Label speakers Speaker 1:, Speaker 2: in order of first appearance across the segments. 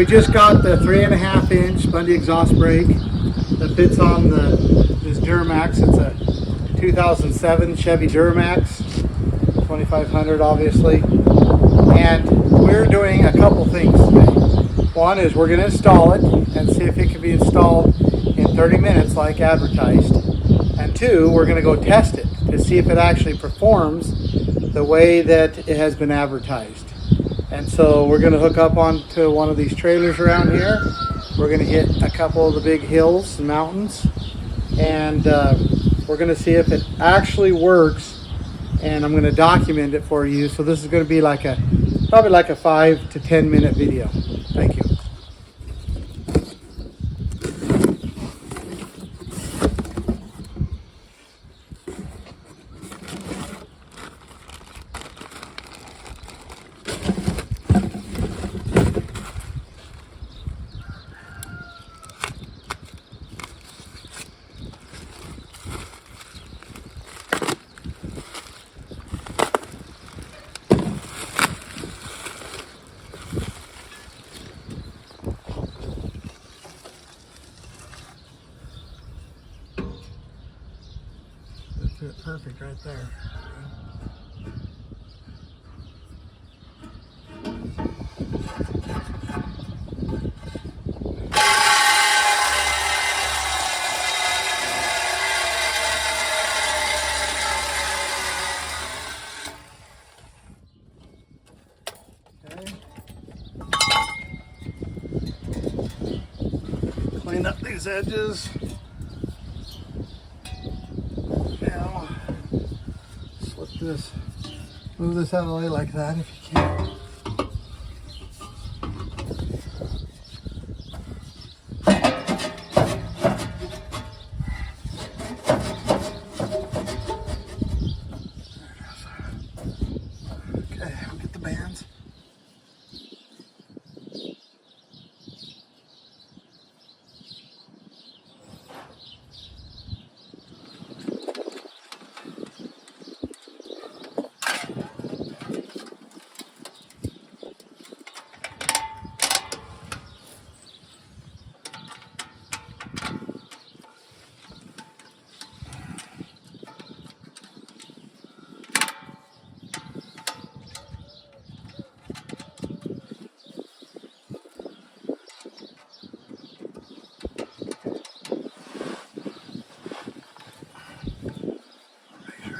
Speaker 1: we just got the 3.5-inch Bundy Exhaust Brake that fits on this Duramax. It's a 2007 Chevy Duramax, 2500 obviously. And we're doing a couple things today. One is we're going to install it and see if it can be installed in 30 minutes like advertised. And two, we're going to go test it to see if it actually performs the way that it has been advertised. And so we're going to hook up onto one of these trailers around here. We're going to hit a couple of the big hills and mountains, and we're going to see if it actually works, and I'm going to document it for you. So this is going to be like probably like a 5 to 10 minute video. Thank you. Perfect right there. Okay. Clean up these edges. Move this out of the way like that if you can. Okay, I'll get the bands.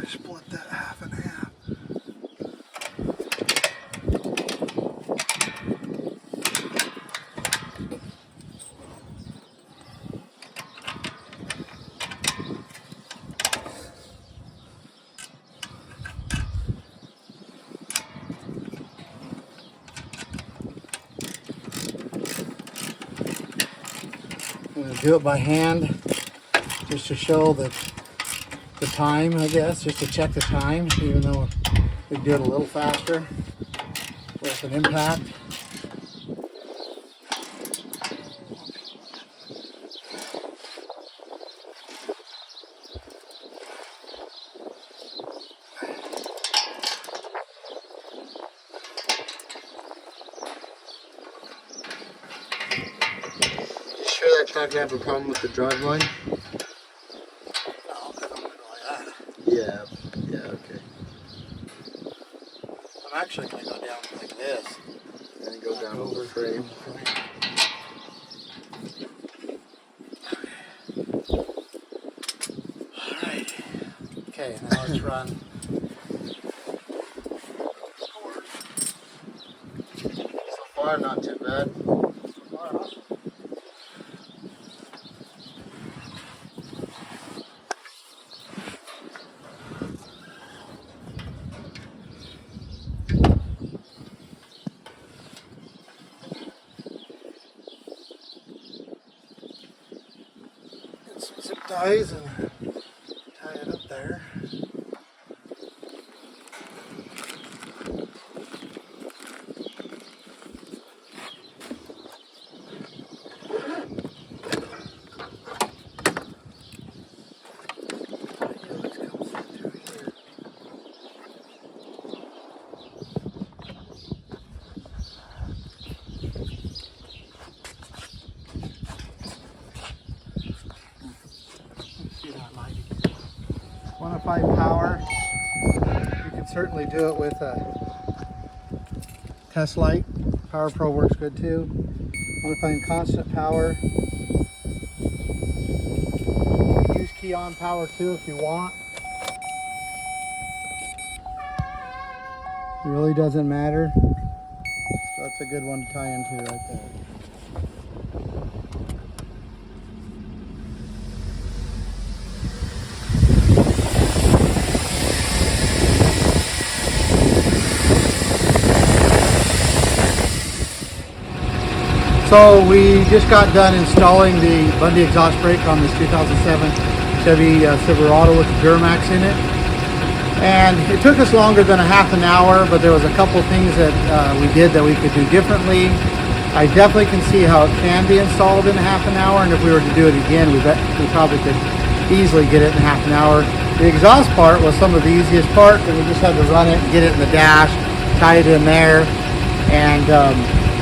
Speaker 1: Split that half and half. I'm going to do it by hand just to show that the time, I guess, just to check the time, even though we do it a little faster with an impact.
Speaker 2: You sure that's not going to have a problem with the drive line? Yeah, okay.
Speaker 1: I'm actually going to go down like this.
Speaker 2: And go down over frame.
Speaker 1: Alright. Okay, now let's run.
Speaker 2: So far, not too bad.
Speaker 1: Some zip ties and tie it up there. modified power. You can certainly do it with a test light. Power Pro works good too. Modifying constant power. You can use key on power too if you want. It really doesn't matter. So that's a good one to tie into right there. So we just got done installing the Bundy Exhaust Brake on this 2007 Chevy Silverado with the Duramax in it. And it took us longer than a half an hour, but there was a couple things that we did that we could do differently. I definitely can see how it can be installed in a half an hour, and if we were to do it again, we probably could easily get it in half an hour. The exhaust part was some of the easiest part, and we just had to run it and get it in the dash, tie it in there, and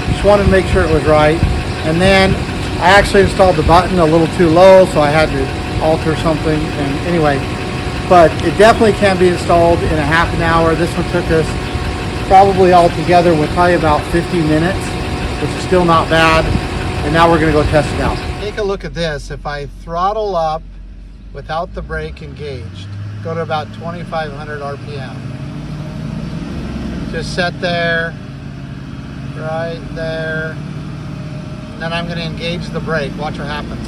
Speaker 1: just wanted to make sure it was right. And then I actually installed the button a little too low, so I had to alter something. And anyway, but it definitely can be installed in a half an hour. This one took us probably altogether with probably about 50 minutes, which is still not bad. And now we're gonna go test it out. Take a look at this. If I throttle up without the brake engaged, go to about 2,500 RPM. Just set there, right there. And then I'm gonna engage the brake. Watch what happens.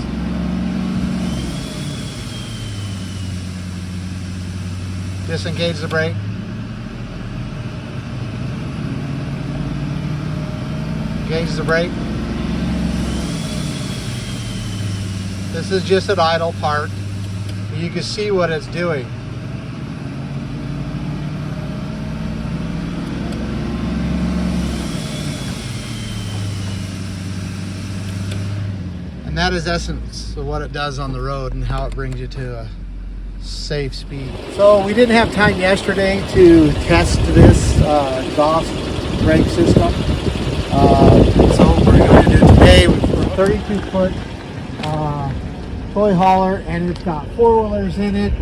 Speaker 1: Disengage the brake. Engage the brake. This is just an idle part. You can see what it's doing. And that is essence of what it does on the road and how it brings you to a safe speed. So we didn't have time yesterday to test this exhaust brake system. So we're going to do it today. We're 32-foot toy hauler, and it's got four-wheelers in it,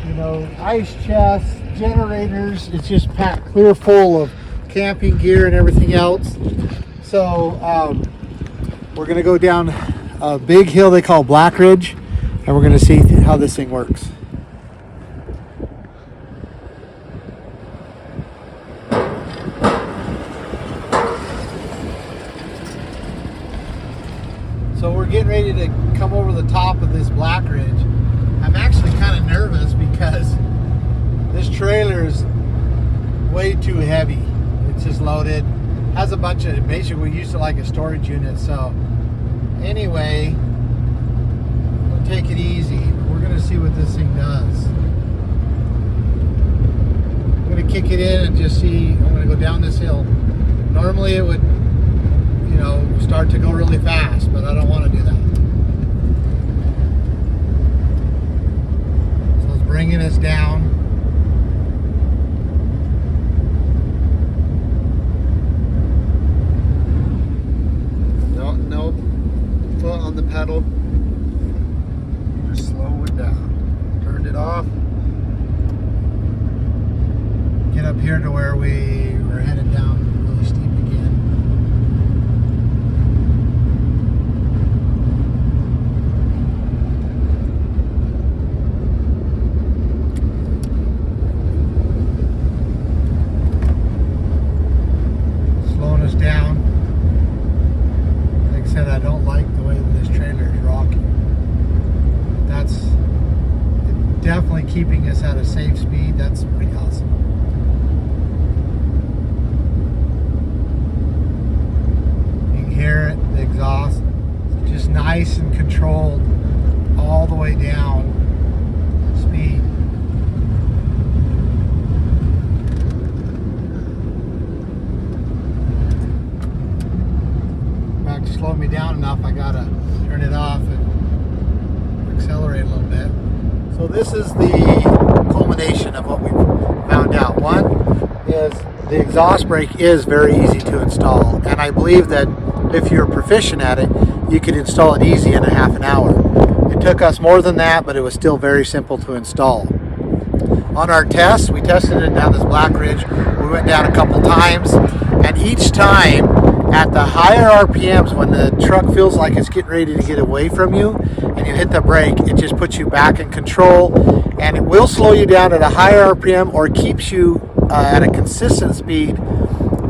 Speaker 1: you know, ice chests, generators. It's just packed clear full of camping gear and everything else. So we're going to go down a big hill they call Black Ridge, and we're going to see how this thing works. So we're getting ready to come over the top of this Black Ridge. I'm actually kind of nervous because this trailer is way too heavy. It's just loaded. Has a bunch of, basically we used it like a storage unit. So anyway, we'll take it easy. We're gonna see what this thing does. I'm gonna kick it in and just see. I'm gonna go down this hill. Normally it would, you know, start to go really fast, but I don't want to do that. So it's bringing us down. No foot on the pedal. Just slow it down. Turned it off. Get up here to where we were headed down really steep again. Slowing us down. Like I said, I don't like the way this trailer is rocking. That's definitely keeping us at a safe speed. That's pretty awesome. You can hear it, the exhaust. It's just nice and controlled all the way down speed. Slow me down enough, I gotta turn it off and accelerate a little bit. So this is the culmination of what we found out. One is the exhaust brake is very easy to install, and I believe that if you're proficient at it, you could install it easy in a half an hour. It took us more than that, but it was still very simple to install. on our tests. We tested it down this Black Ridge. We went down a couple times, and each time at the higher RPMs, when the truck feels like it's getting ready to get away from you and you hit the brake, it just puts you back in control, and it will slow you down at a higher RPM or keeps you at a consistent speed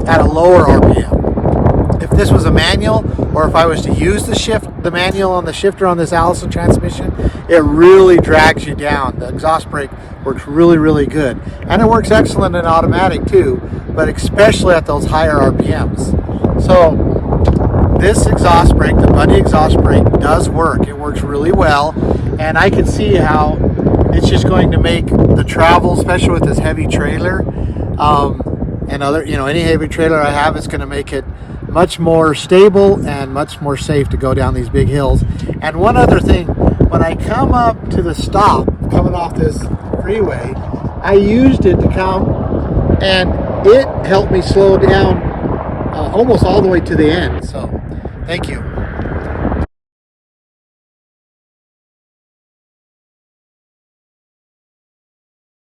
Speaker 1: at a lower RPM. If this was a manual, or if I was to use the manual on the shifter on this Allison transmission, it really drags you down. The exhaust brake works really, really good. And it works excellent in automatic too, but especially at those higher RPMs. So this exhaust brake, the Bundy Exhaust Brake, does work. It works really well, and I can see how it's just going to make the travel, especially with this heavy trailer, and other, any heavy trailer I have, is going to make it much more stable and much more safe to go down these big hills. And one other thing, when I come up to the stop, coming off this freeway, I used it to come, and it helped me slow down almost all the way to the end. So, thank you.